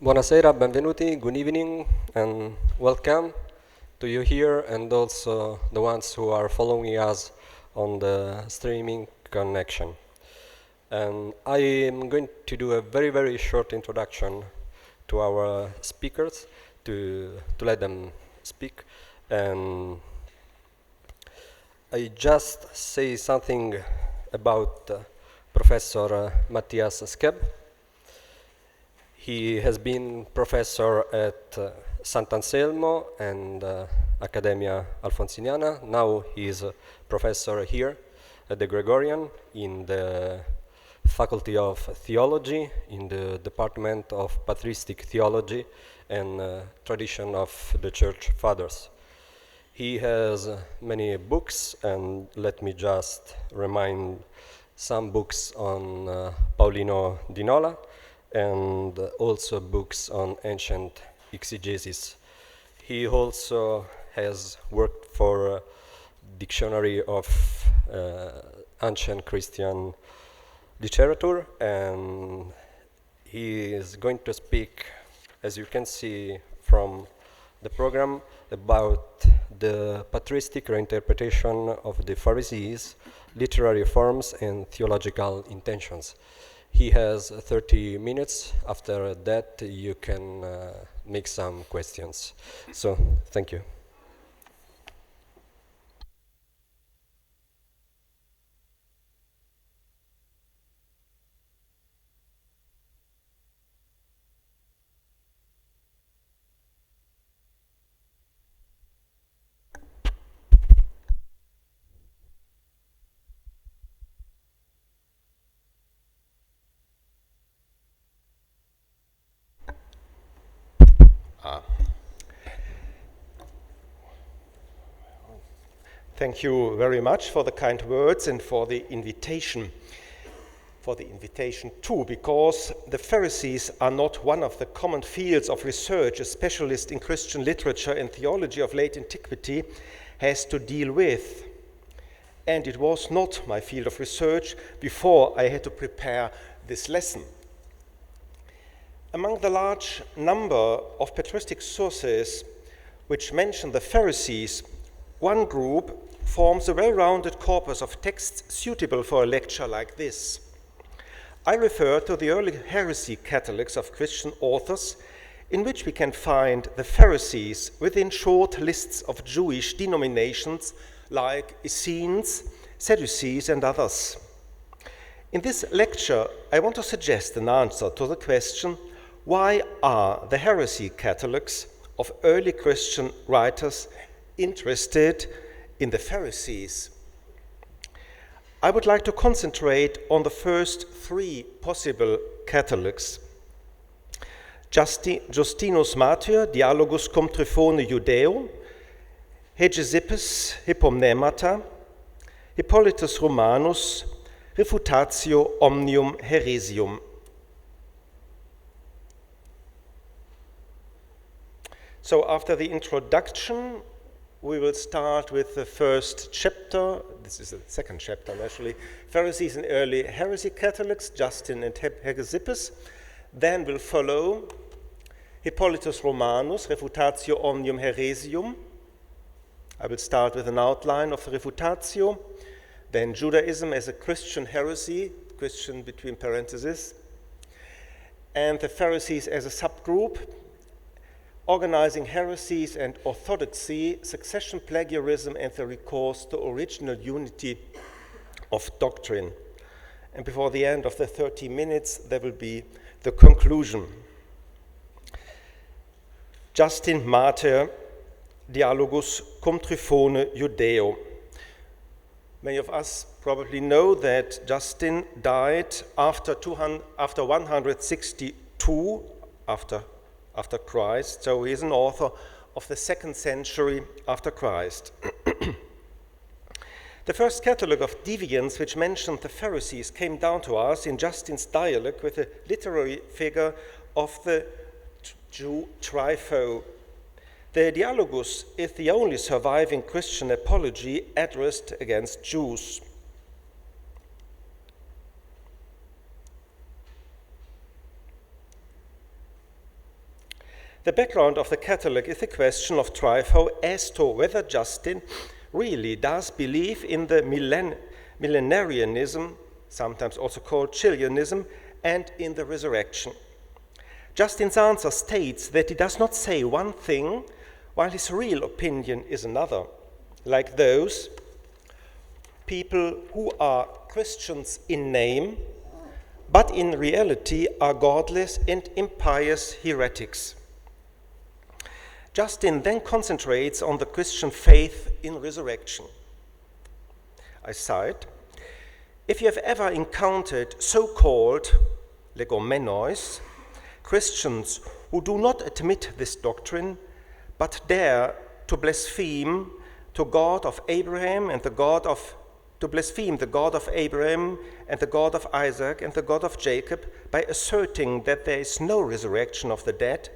Buonasera, benvenuti, good evening, and welcome to you here and also the ones who are following us on the streaming connection. And I am going to do a very, very short introduction to our speakers to let them speak. And I just say something about Professor Matthias SKEB. He has been professor at Sant'Anselmo and Accademia Alfonsiniana. Now he is a professor here at the Gregorian in the Faculty of Theology, in the Department of Patristic Theology and Tradition of the Church Fathers. He has many books, and let me just remind some books on Paulino di Nola, and also books on ancient exegesis. He also has worked for a dictionary of ancient Christian literature, and he is going to speak, as you can see from the program, about the patristic reinterpretation of the Pharisees, literary forms, and theological intentions. He has 30 minutes. After that, you can make some questions. So, thank you. Thank you very much for the kind words and for the invitation. Too, because the Pharisees are not one of the common fields of research a specialist in Christian literature and theology of late antiquity has to deal with. And it was not my field of research before I had to prepare this lesson. Among the large number of patristic sources which mention the Pharisees, one group forms a well-rounded corpus of texts suitable for a lecture like this. I refer to the early heresy catalogues of Christian authors, in which we can find the Pharisees within short lists of Jewish denominations like Essenes, Sadducees, and others. In this lecture, I want to suggest an answer to the question, why are the heresy catalogues of early Christian writers interested in the Pharisees? I would like to concentrate on the first three possible catalogues. Justinus Martyr, Dialogus cum Tryphone Judeo, Hegesippus, Hippomnemata, Hippolytus Romanus, Refutatio Omnium Heresium. So after the introduction, we will start with the first chapter. This is the second chapter, actually. Pharisees and early heresy catalogues, Justin and Hegesippus. Then will follow Hippolytus Romanus, Refutatio Omnium Heresium. I will start with an outline of the Refutatio. Then Judaism as a Christian heresy, Christian between parentheses. And the Pharisees as a subgroup, organizing heresies and orthodoxy, succession plagiarism, and the recourse to original unity of doctrine. And before the end of the 30 minutes, there will be the conclusion. Justin Martyr, Dialogus cum Tryphone Judeo. Many of us probably know that Justin died after 162 after Christ, so he is an author of the 2nd century after Christ. The first catalogue of deviants which mentioned the Pharisees came down to us in Justin's dialogue with the literary figure of the Jew Trypho. The Dialogus is the only surviving Christian apology addressed against Jews. The background of the Catholic is the question of Trypho as to whether Justin really does believe in the millenarianism, sometimes also called Chilianism, and in the resurrection. Justin's answer states that he does not say one thing while his real opinion is another, like those people who are Christians in name, but in reality are godless and impious heretics. Justin then concentrates on the Christian faith in resurrection. I cite, "If you have ever encountered so-called legomenois, Christians who do not admit this doctrine, but dare to blaspheme to God of Abraham and to blaspheme the God of Abraham and the God of Isaac and the God of Jacob by asserting that there is no resurrection of the dead,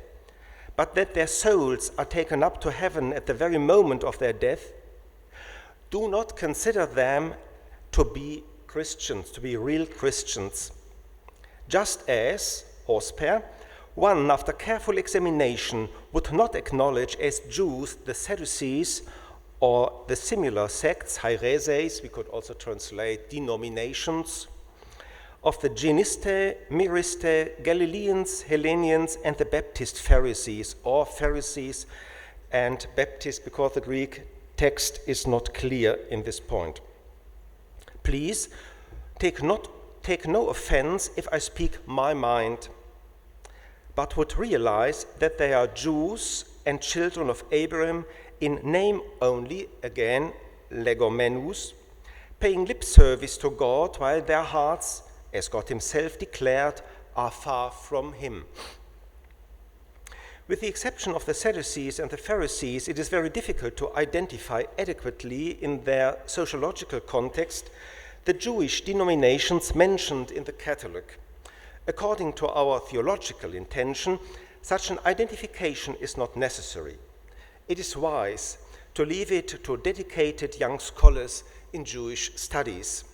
but that their souls are taken up to heaven at the very moment of their death, do not consider them to be Christians, to be real Christians. Just as, Hosper, one after careful examination would not acknowledge as Jews the Sadducees or the similar sects, Haireses, we could also translate denominations, of the Geniste, Myriste, Galileans, Hellenians, and the Baptist Pharisees, or Pharisees and Baptist, because the Greek text is not clear in this point. Please take no offense if I speak my mind, but would realize that they are Jews and children of Abraham in name only, again, legomenus, paying lip service to God while their hearts, as God himself declared, are far from him. With the exception of the Sadducees and the Pharisees, it is very difficult to identify adequately in their sociological context the Jewish denominations mentioned in the Catholic. According to our theological intention, such an identification is not necessary. It is wise to leave it to dedicated young scholars in Jewish studies.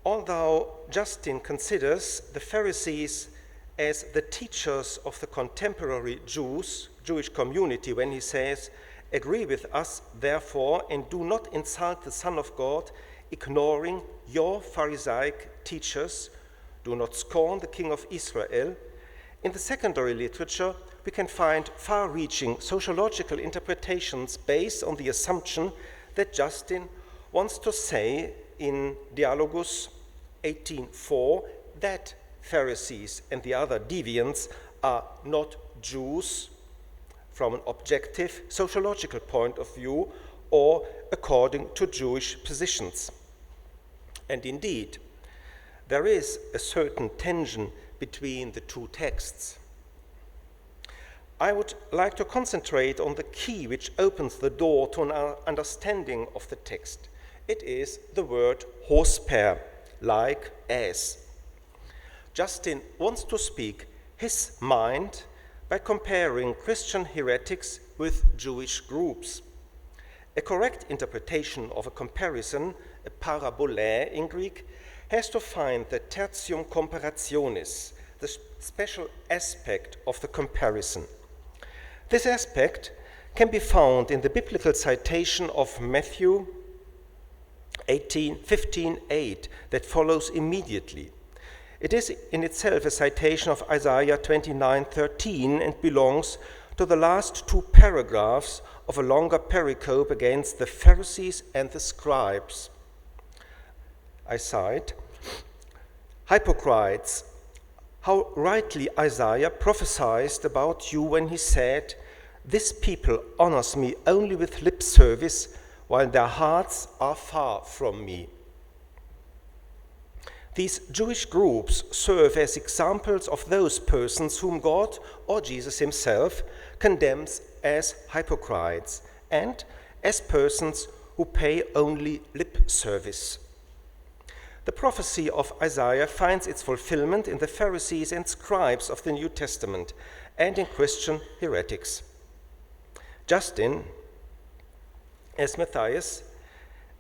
Although Justin considers the Pharisees as the teachers of the contemporary Jewish community when he says, "Agree with us, therefore, and do not insult the Son of God, ignoring your Pharisaic teachers, do not scorn the King of Israel," in the secondary literature we can find far-reaching sociological interpretations based on the assumption that Justin wants to say in Dialogus 18:4 that Pharisees and the other deviants are not Jews from an objective sociological point of view or according to Jewish positions. And indeed, there is a certain tension between the two texts. I would like to concentrate on the key which opens the door to an understanding of the text. It is the word hosper, like as. Justin wants to speak his mind by comparing Christian heretics with Jewish groups. A correct interpretation of a comparison, a parabole in Greek, has to find the tertium comparationis, the special aspect of the comparison. This aspect can be found in the biblical citation of Matthew 15:8 that follows immediately. It is in itself a citation of Isaiah 29:13 and belongs to the last two paragraphs of a longer pericope against the Pharisees and the scribes. I cite, "Hypocrites, how rightly Isaiah prophesied about you when he said, 'This people honors me only with lip service, while their hearts are far from me.'" These Jewish groups serve as examples of those persons whom God or Jesus himself condemns as hypocrites and as persons who pay only lip service. The prophecy of Isaiah finds its fulfillment in the Pharisees and scribes of the New Testament and in Christian heretics. Justin, as Matthias,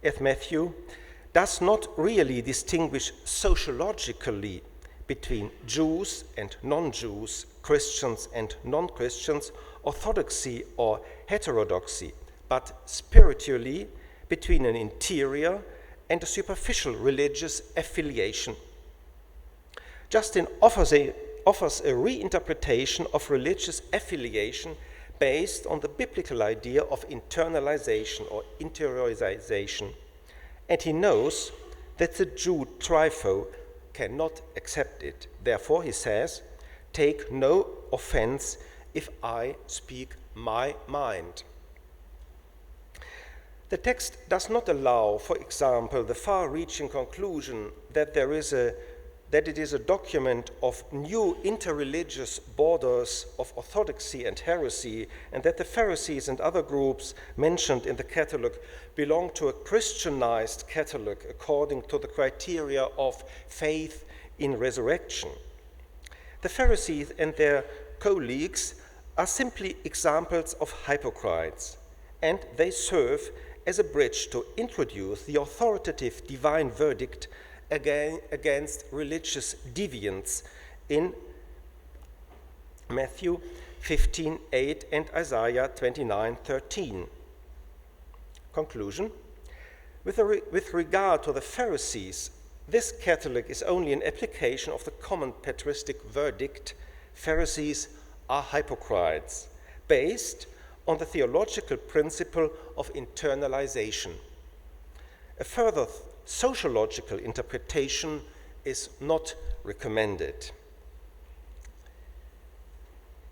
as Matthew, does not really distinguish sociologically between Jews and non-Jews, Christians and non-Christians, orthodoxy or heterodoxy, but spiritually between an interior and a superficial religious affiliation. Justin offers a reinterpretation of religious affiliation based on the biblical idea of internalization or interiorization. And he knows that the Jew Trypho cannot accept it. Therefore, he says, "Take no offense if I speak my mind." The text does not allow, for example, the far-reaching conclusion that it is a document of new interreligious borders of orthodoxy and heresy, and that the Pharisees and other groups mentioned in the catalogue belong to a Christianized catalogue according to the criteria of faith in resurrection. The Pharisees and their colleagues are simply examples of hypocrites, and they serve as a bridge to introduce the authoritative divine verdict against religious deviants in Matthew 15:8 and Isaiah 29:13. Conclusion. With regard to the Pharisees, this catalogue is only an application of the common patristic verdict, Pharisees are hypocrites, based on the theological principle of internalization. A further sociological interpretation is not recommended.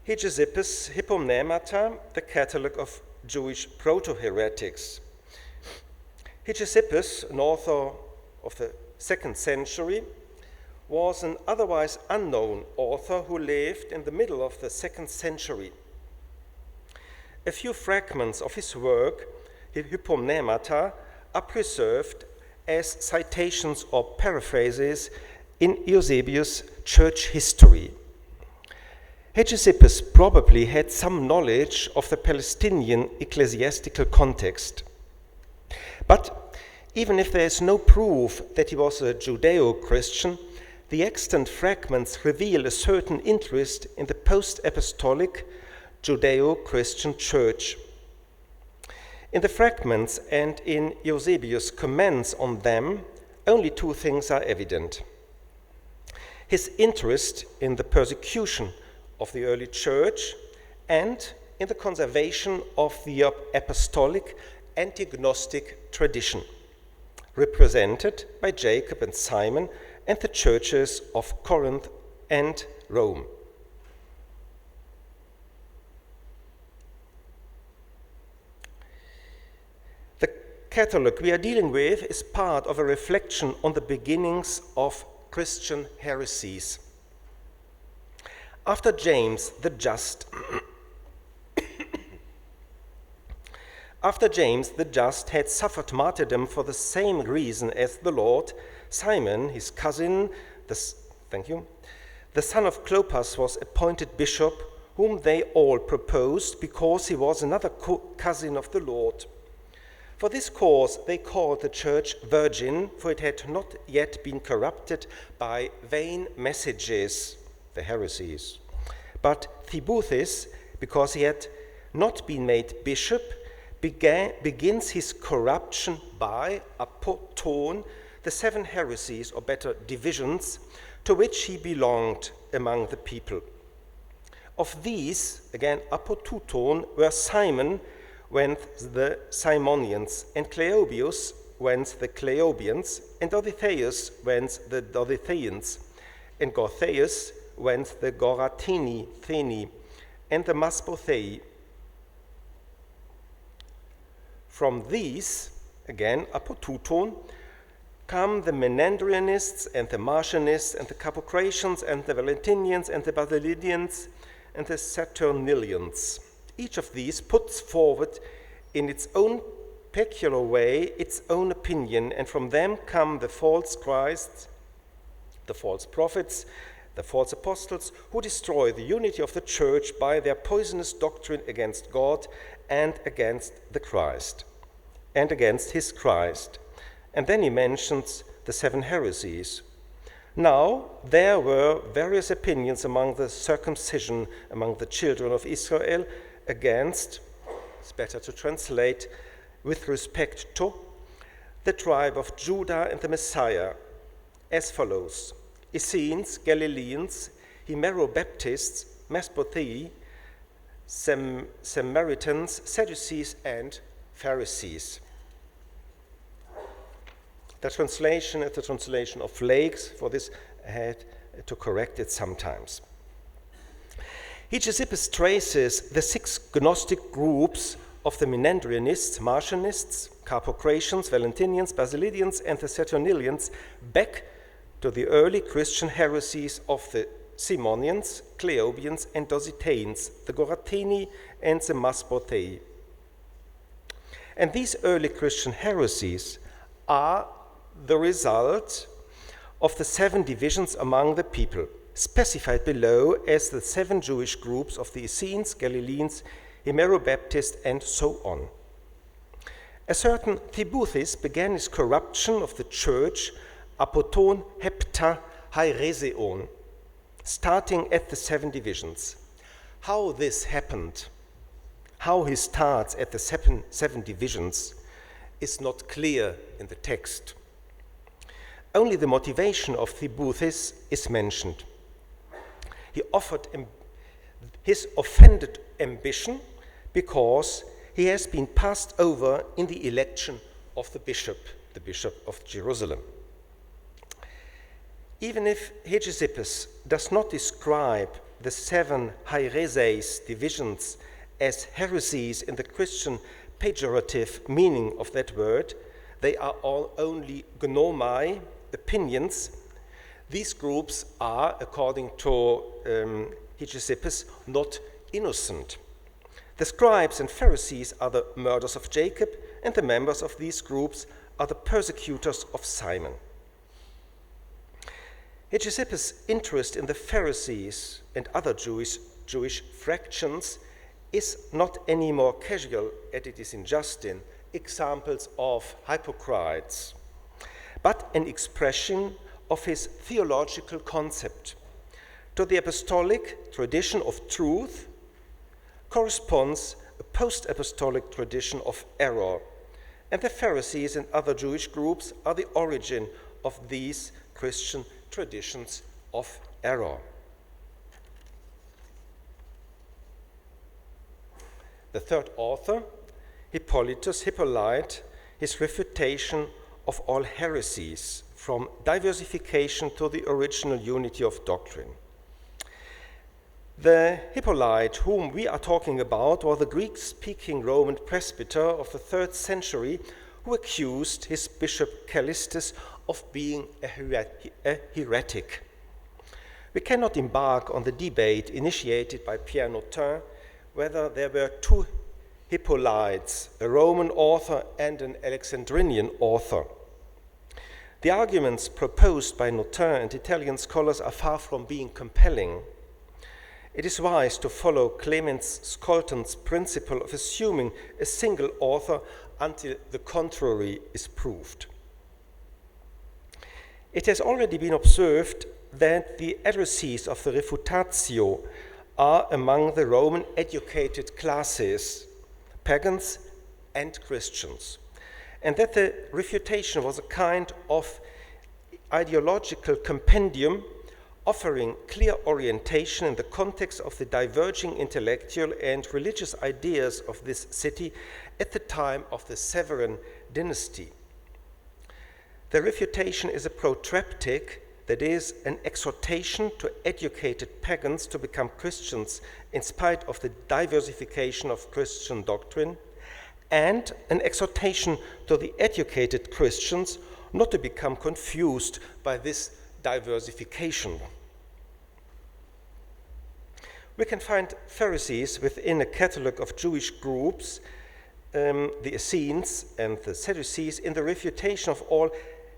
Hegesippus, Hippomnemata, the catalogue of Jewish proto-heretics. Hegesippus, an author of the 2nd century, was an otherwise unknown author who lived in the middle of the 2nd century. A few fragments of his work, Hippomnemata, are preserved as citations or paraphrases in Eusebius' church history. Hegesippus probably had some knowledge of the Palestinian ecclesiastical context. But even if there is no proof that he was a Judeo-Christian, the extant fragments reveal a certain interest in the post-apostolic Judeo-Christian church. In the fragments and in Eusebius' comments on them, only two things are evident. His interest in the persecution of the early church and in the conservation of the apostolic anti-Gnostic tradition, represented by Jacob and Simon and the churches of Corinth and Rome. The catalogue we are dealing with is part of a reflection on the beginnings of Christian heresies. After James the Just, had suffered martyrdom for the same reason as the Lord, Simon, his cousin, the son of Clopas, was appointed bishop, whom they all proposed because he was another cousin of the Lord. For this cause they called the church virgin, for it had not yet been corrupted by vain messages, the heresies. But Hippolytus, because he had not been made bishop, begins his corruption by apoton, the 7 heresies, or better divisions, to which he belonged among the people. Of these, again, apotuton, were Simon, whence the Simonians, and Cleobius, whence the Cleobians, and Dorotheus, whence the Dorotheans, and Gortheus, whence the Goratheni, and the Masbothei. From these, again, apotuton, come the Menandrianists and the Marcionists and the Capocratians and the Valentinians and the Basilidians and the Saturnilians. Each of these puts forward in its own peculiar way its own opinion, and from them come the false Christs, the false prophets, the false apostles, who destroy the unity of the church by their poisonous doctrine against God and against the Christ, and against his Christ. And then he mentions the 7 heresies. Now, there were various opinions among the circumcision, among the children of Israel, against, it's better to translate, with respect to the tribe of Judah and the Messiah, as follows: Essenes, Galileans, Himero-Baptists, Mesbothei, Samaritans, Sadducees, and Pharisees. The translation is the translation of Lakes. For this, I had to correct it sometimes. Hegesippus traces the 6 Gnostic groups of the Menandrianists, Marcionists, Carpocratians, Valentinians, Basilidians, and the Saturnalians back to the early Christian heresies of the Simonians, Cleobians, and Dositaeans, the Goratini, and the Masbothei. And these early Christian heresies are the result of the 7 divisions among the people, specified below as the 7 Jewish groups of the Essenes, Galileans, Himero-Baptists, and so on. A certain Hippolytus began his corruption of the church apoton hepta haireseon, starting at the 7 divisions. How this happened, how he starts at the seven divisions, is not clear in the text. Only the motivation of Hippolytus is mentioned. He offered his offended ambition because he has been passed over in the election of the bishop of Jerusalem. Even if Hegesippus does not describe the 7 Haireses divisions as heresies in the Christian pejorative meaning of that word, they are all only gnomai, opinions. These groups are, according to Hegesippus, not innocent. The scribes and Pharisees are the murderers of Jacob, and the members of these groups are the persecutors of Simon. Hegesippus' interest in the Pharisees and other Jewish fractions is not any more casual as it is in Justin, examples of hypocrites, but an expression of his theological concept. To the apostolic tradition of truth corresponds a post-apostolic tradition of error, and the Pharisees and other Jewish groups are the origin of these Christian traditions of error. The third author, Hippolytus, his refutation of all heresies, from diversification to the original unity of doctrine. The Hippolyte whom we are talking about was the Greek-speaking Roman presbyter of the 3rd century who accused his bishop Callistus of being a heretic. We cannot embark on the debate initiated by Pierre Notin whether there were 2 Hippolytes, a Roman author and an Alexandrinian author. The arguments proposed by Notin and Italian scholars are far from being compelling. It is wise to follow Clemens Scolton's principle of assuming a single author until the contrary is proved. It has already been observed that the addressees of the Refutatio are among the Roman educated classes, pagans and Christians, and that the refutation was a kind of ideological compendium offering clear orientation in the context of the diverging intellectual and religious ideas of this city at the time of the Severan dynasty. The refutation is a protreptic, that is, an exhortation to educated pagans to become Christians in spite of the diversification of Christian doctrine, and an exhortation to the educated Christians not to become confused by this diversification. We can find Pharisees within a catalogue of Jewish groups, the Essenes and the Sadducees, in the refutation of all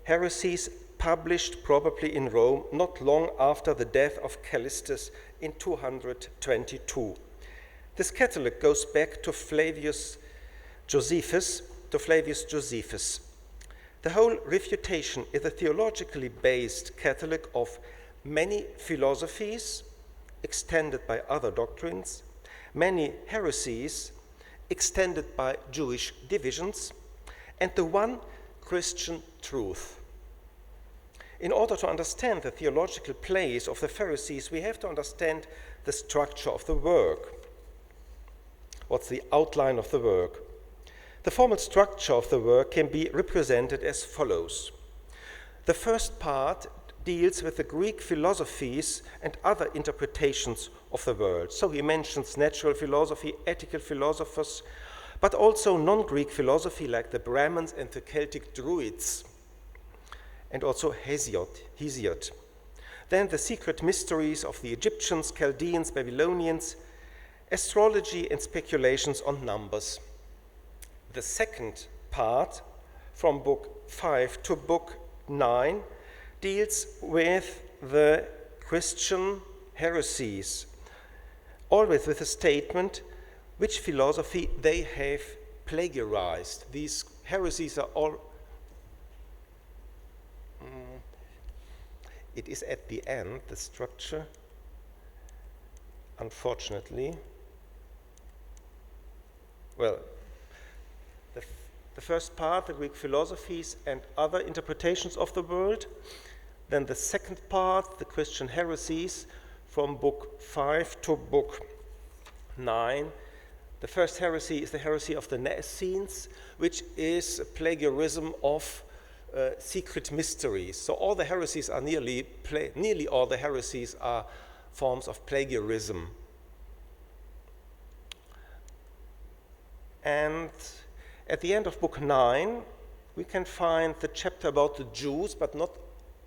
heresies published probably in Rome not long after the death of Callistus in 222. This catalogue goes back to Flavius Josephus. The whole refutation is a theologically based catalog of many philosophies extended by other doctrines, many heresies extended by Jewish divisions, and the one Christian truth. In order to understand the theological place of the Pharisees, we have to understand the structure of the work. What's the outline of the work? The formal structure of the work can be represented as follows. The first part deals with the Greek philosophies and other interpretations of the world. So he mentions natural philosophy, ethical philosophers, but also non-Greek philosophy like the Brahmins and the Celtic Druids, and also Hesiod. Then the secret mysteries of the Egyptians, Chaldeans, Babylonians, astrology and speculations on numbers. The second part, from book 5 to book 9, deals with the Christian heresies, always with a statement which philosophy they have plagiarized. These heresies are all... It is at the end, the structure, unfortunately. Well, the first part, the Greek philosophies and other interpretations of the world. Then the second part, the Christian heresies, from book 5 to book 9. The first heresy is the heresy of the Naessenes, which is a plagiarism of secret mysteries. So all the heresies are nearly all the heresies are forms of plagiarism. And at the end of book 9, we can find the chapter about the Jews, but not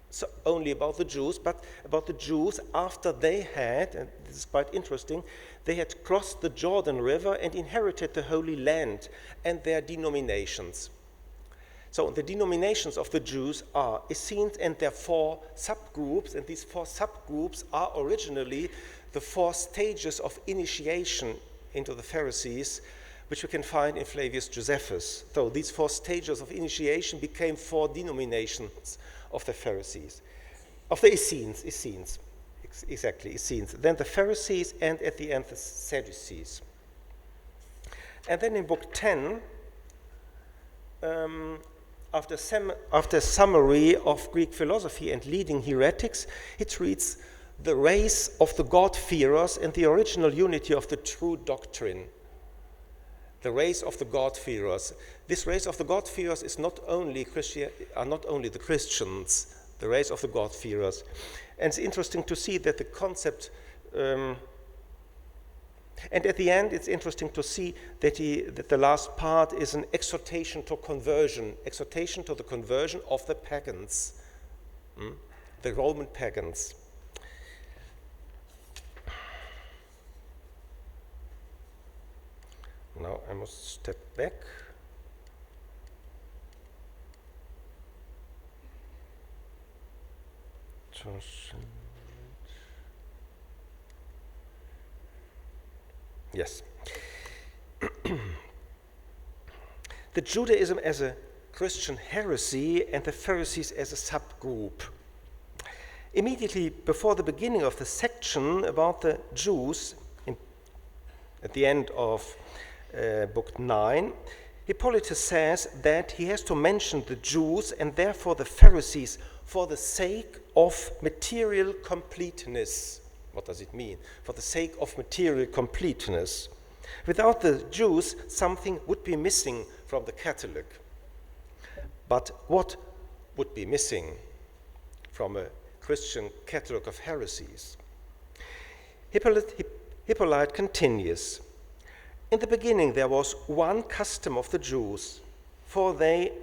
so only about the Jews, but about the Jews after they had, and this is quite interesting, they had crossed the Jordan River and inherited the Holy Land and their denominations. So the denominations of the Jews are Essenes and their 4 subgroups, and these 4 subgroups are originally the 4 stages of initiation into the Pharisees, which we can find in Flavius Josephus. So these 4 stages of initiation became 4 denominations of the Pharisees, of the Essenes, exactly, Essenes. Then the Pharisees, and at the end the Sadducees. And then in book 10, after a summary of Greek philosophy and leading heretics, it reads the race of the God-fearers and the original unity of the true doctrine. The race of the God-fearers. This race of the God-fearers is not only the Christians, the race of the God-fearers. And it's interesting to see that the concept, and at the end it's interesting to see that the last part is an exhortation to conversion, exhortation to the conversion of the pagans, the Roman pagans. Now I must step back. Yes. The Judaism as a Christian heresy and the Pharisees as a subgroup. Immediately before the beginning of the section about the Jews, at the end of book 9, Hippolytus says that he has to mention the Jews and therefore the Pharisees for the sake of material completeness. What does it mean? For the sake of material completeness. Without the Jews, something would be missing from the catalog. But what would be missing from a Christian catalog of heresies? Hippolytus continues. In the beginning there was one custom of the Jews, for they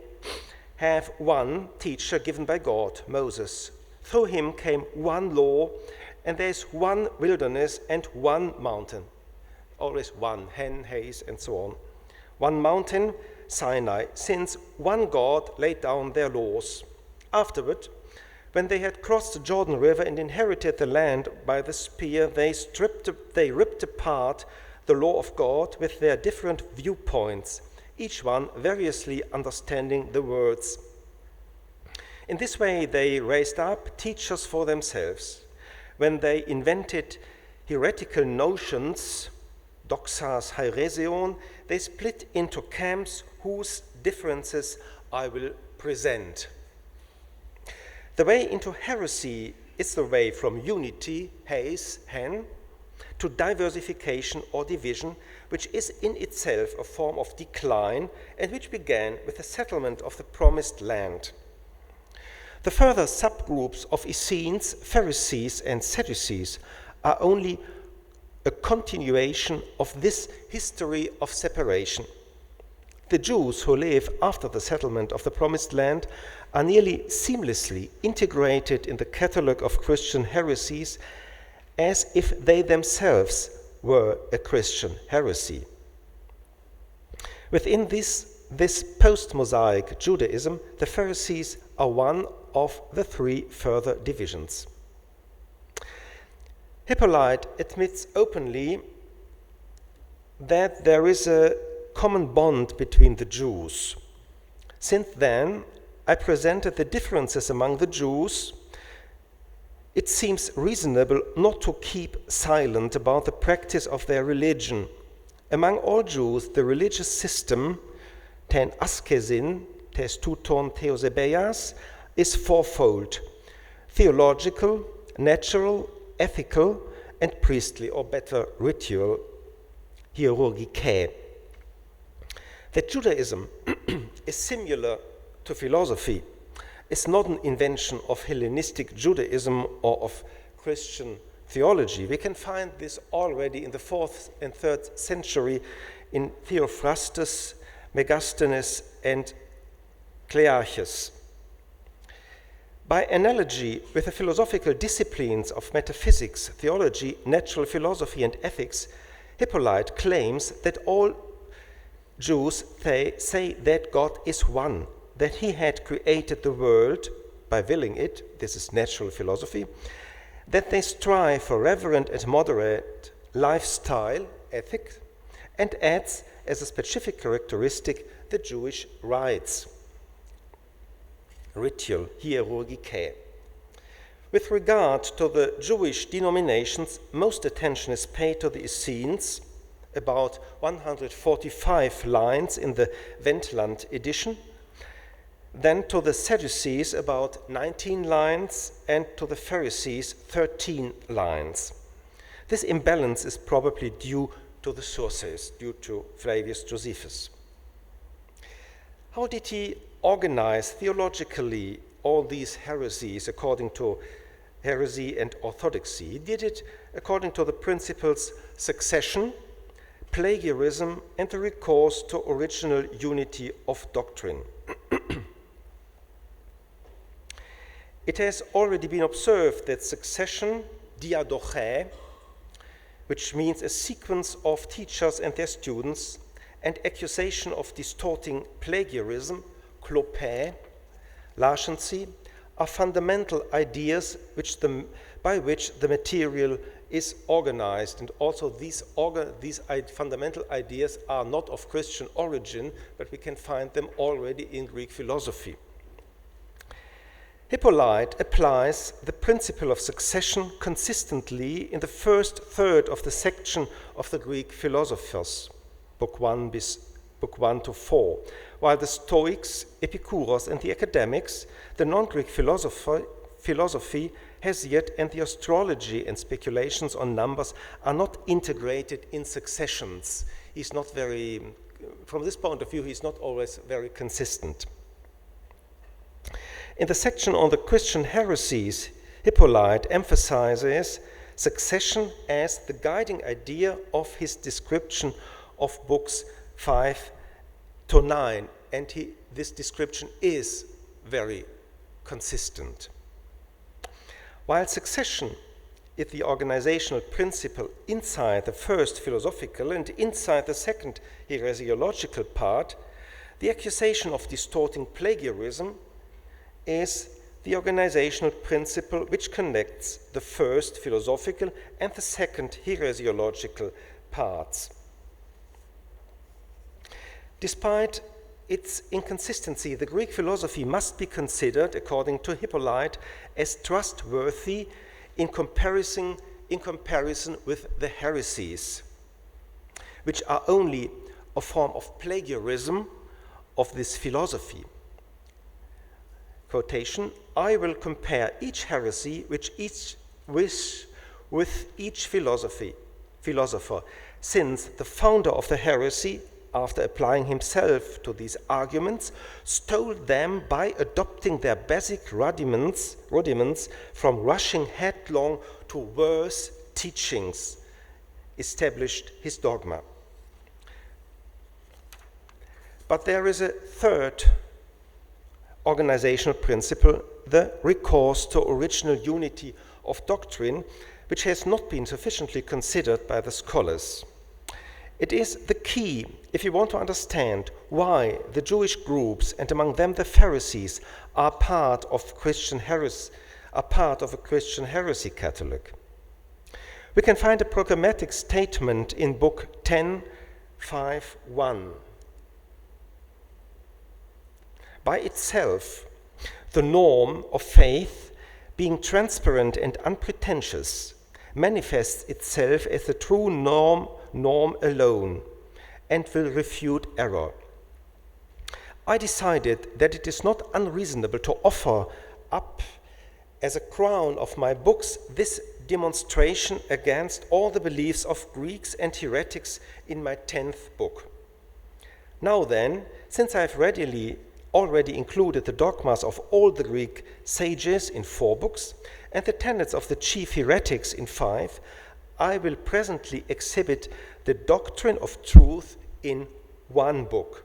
have one teacher given by God, Moses. Through him came one law, and there is one wilderness and one mountain. Always one, hen, haze, and so on. One mountain, Sinai, since one God laid down their laws. Afterward, when they had crossed the Jordan River and inherited the land by the spear, they ripped apart the law of God with their different viewpoints, each one variously understanding the words. In this way, they raised up teachers for themselves. When they invented heretical notions, doxas haeresion, they split into camps whose differences I will present. The way into heresy is the way from unity, heis, hen, to diversification or division, which is in itself a form of decline and which began with the settlement of the promised land. The further subgroups of Essenes, Pharisees, and Sadducees are only a continuation of this history of separation. The Jews who live after the settlement of the Promised Land are nearly seamlessly integrated in the catalogue of Christian heresies as if they themselves were a Christian heresy. Within this post-Mosaic Judaism, the Pharisees are one of the three further divisions. Hippolytus admits openly that there is a common bond between the Jews. Since then, I presented the differences among the Jews. It seems reasonable not to keep silent about the practice of their religion. Among all Jews, the religious system, ten askesin, tes touton theosebeias, is fourfold: theological, natural, ethical, and priestly, or better, ritual, hierurgikae. That Judaism is similar to philosophy is not an invention of Hellenistic Judaism or of Christian theology. We can find this already in the 4th and 3rd century in Theophrastus, Megasthenes, and Clearchus. By analogy with the philosophical disciplines of metaphysics, theology, natural philosophy, and ethics, Hippolytus claims that all Jews say that God is one, that he had created the world by willing it, this is natural philosophy, that they strive for reverent and moderate lifestyle, ethics, and adds as a specific characteristic the Jewish rites, ritual, hierurgikae. With regard to the Jewish denominations, most attention is paid to the Essenes, about 145 lines in the Wendland edition, then to the Sadducees, about 19 lines, and to the Pharisees, 13 lines. This imbalance is probably due to the sources, due to Flavius Josephus. How did he organize theologically all these heresies according to heresy and orthodoxy? He did it according to the principles succession, plagiarism, and the recourse to original unity of doctrine. It has already been observed that succession, diadoche, which means a sequence of teachers and their students, and accusation of distorting plagiarism, klope, largency, are fundamental ideas by which the material is organized, and also these fundamental ideas are not of Christian origin, but we can find them already in Greek philosophy. Hippolytus applies the principle of succession consistently in the first third of the section of the Greek philosophers, book 1 to 4, while the Stoics, Epicurus, and the academics, the non-Greek philosophy has yet, and the astrology and speculations on numbers are not integrated in successions. He's not very, from this point of view, he's not always very consistent. In the section on the Christian heresies, Hippolytus emphasizes succession as the guiding idea of his description of books 5 to 9, and this description is very consistent. While succession is the organizational principle inside the first philosophical and inside the second heresiological part, the accusation of distorting plagiarism is the organizational principle which connects the first philosophical and the second heresiological parts. Despite its inconsistency, the Greek philosophy must be considered, according to Hippolytus, as trustworthy in comparison with the heresies, which are only a form of plagiarism of this philosophy. Quotation, I will compare each heresy with each philosopher, since the founder of the heresy, after applying himself to these arguments, stole them by adopting their basic rudiments from rushing headlong to worse teachings, established his dogma. But there is a third organizational principle, the recourse to original unity of doctrine, which has not been sufficiently considered by the scholars. It is the key if you want to understand why the Jewish groups, and among them the Pharisees, are part of a Christian heresy catalog. We can find a programmatic statement in Book 10, 5:1. By itself, the norm of faith, being transparent and unpretentious, manifests itself as the true norm alone, and will refute error. I decided that it is not unreasonable to offer up as a crown of my books this demonstration against all the beliefs of Greeks and heretics in my 10th book. Now then, since I have already included the dogmas of all the Greek sages in 4 books, and the tenets of the chief heretics in 5, I will presently exhibit the doctrine of truth in 1 book.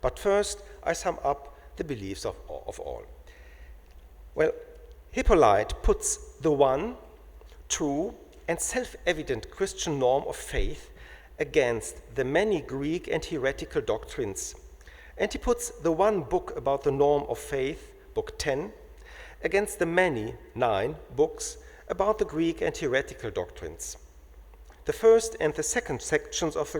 But first, I sum up the beliefs of all. Well, Hippolytus puts the one true and self-evident Christian norm of faith against the many Greek and heretical doctrines. And he puts the one book about the norm of faith, Book 10, against the many, 9 books about the Greek and heretical doctrines. The first and the second sections of the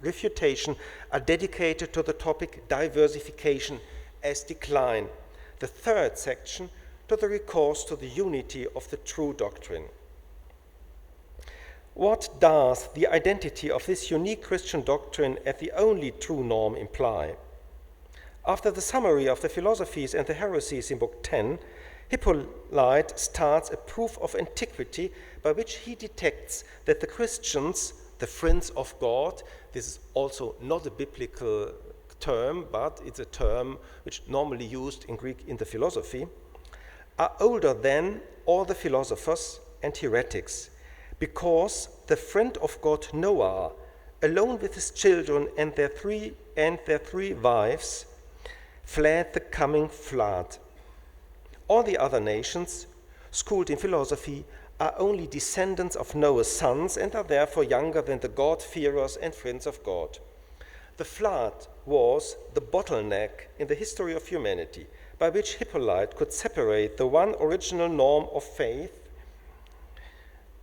refutation are dedicated to the topic diversification as decline. The third section to the recourse to the unity of the true doctrine. What does the identity of this unique Christian doctrine as the only true norm imply? After the summary of the philosophies and the heresies in Book 10, Hippolytus starts a proof of antiquity by which he detects that the Christians, the friends of God, this is also not a biblical term, but it's a term which normally used in Greek in the philosophy, are older than all the philosophers and heretics, because the friend of God Noah, alone with his children and their three wives, fled the coming flood. All the other nations, schooled in philosophy, are only descendants of Noah's sons and are therefore younger than the God-fearers and friends of God. The flood was the bottleneck in the history of humanity by which Hippolytus could separate the one original norm of faith,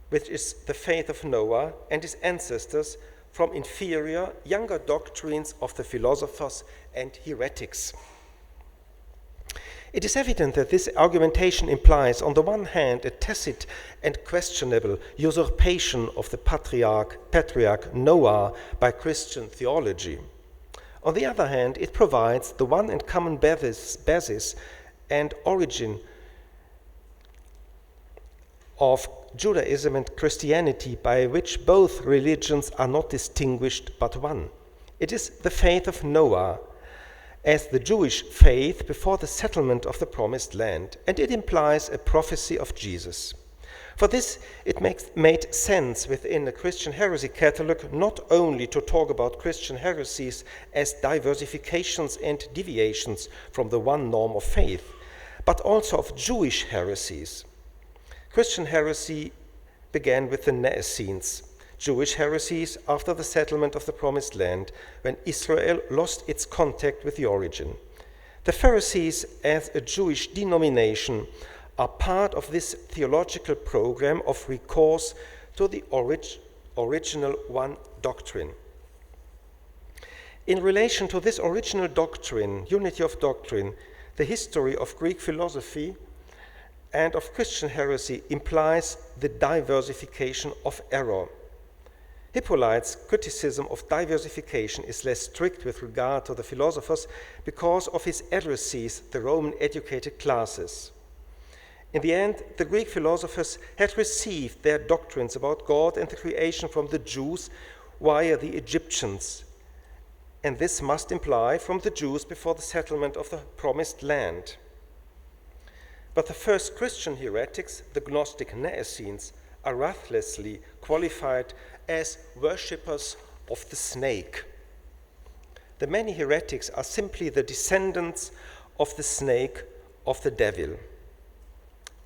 which is the faith of Noah and his ancestors, from inferior, younger doctrines of the philosophers and heretics. It is evident that this argumentation implies, on the one hand, a tacit and questionable usurpation of the patriarch Noah by Christian theology. On the other hand, it provides the one and common basis and origin of Judaism and Christianity by which both religions are not distinguished but one. It is the faith of Noah as the Jewish faith before the settlement of the Promised Land, and it implies a prophecy of Jesus. For this, it made sense within the Christian heresy catalog not only to talk about Christian heresies as diversifications and deviations from the one norm of faith, but also of Jewish heresies. Christian heresy began with the Naessenes, Jewish heresies after the settlement of the Promised Land, when Israel lost its contact with the origin. The Pharisees, as a Jewish denomination, are part of this theological program of recourse to the original one doctrine. In relation to this original doctrine, unity of doctrine, the history of Greek philosophy and of Christian heresy implies the diversification of error. Hippolytus' criticism of diversification is less strict with regard to the philosophers because of his adversaries, the Roman educated classes. In the end, the Greek philosophers had received their doctrines about God and the creation from the Jews via the Egyptians, and this must imply from the Jews before the settlement of the promised land. But the first Christian heretics, the Gnostic Naessenes, are ruthlessly qualified as worshippers of the snake. The many heretics are simply the descendants of the snake, of the devil.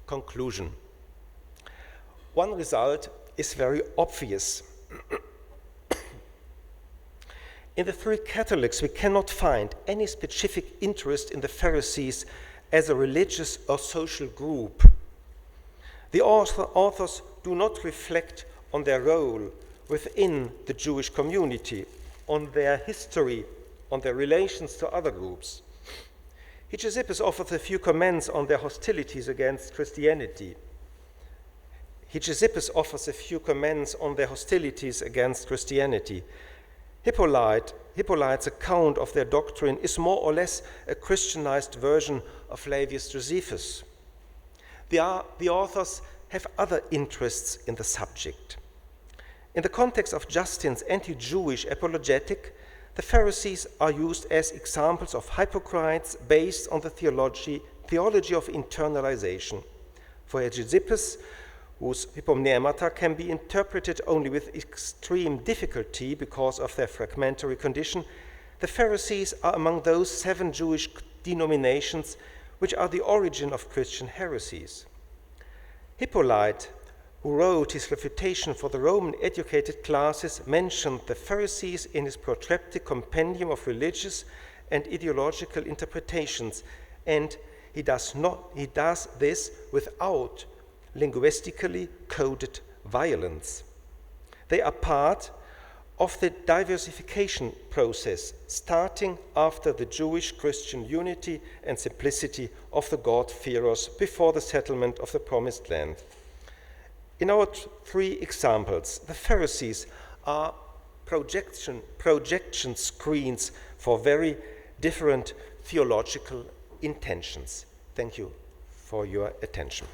Conclusion. One result is very obvious. In the three Catholics, we cannot find any specific interest in the Pharisees as a religious or social group. The authors do not reflect on their role within the Jewish community, on their history, on their relations to other groups. Hegesippus offers a few comments on their hostilities against Christianity. Hippolytus' account of their doctrine is more or less a Christianized version of Flavius Josephus. The authors have other interests in the subject. In the context of Justin's anti-Jewish apologetic, the Pharisees are used as examples of hypocrites based on the theology of internalization. For Hegesippus, whose hypomnemata can be interpreted only with extreme difficulty because of their fragmentary condition, the Pharisees are among those 7 Jewish denominations which are the origin of Christian heresies. Hippolytus, who wrote his refutation for the Roman educated classes, mentioned the Pharisees in his protracted compendium of religious and ideological interpretations, and he does this without linguistically coded violence. They are part of the diversification process, starting after the Jewish Christian unity and simplicity of the God-fearers before the settlement of the Promised Land. In our 3 examples, the Pharisees are projection screens for very different theological intentions. Thank you for your attention.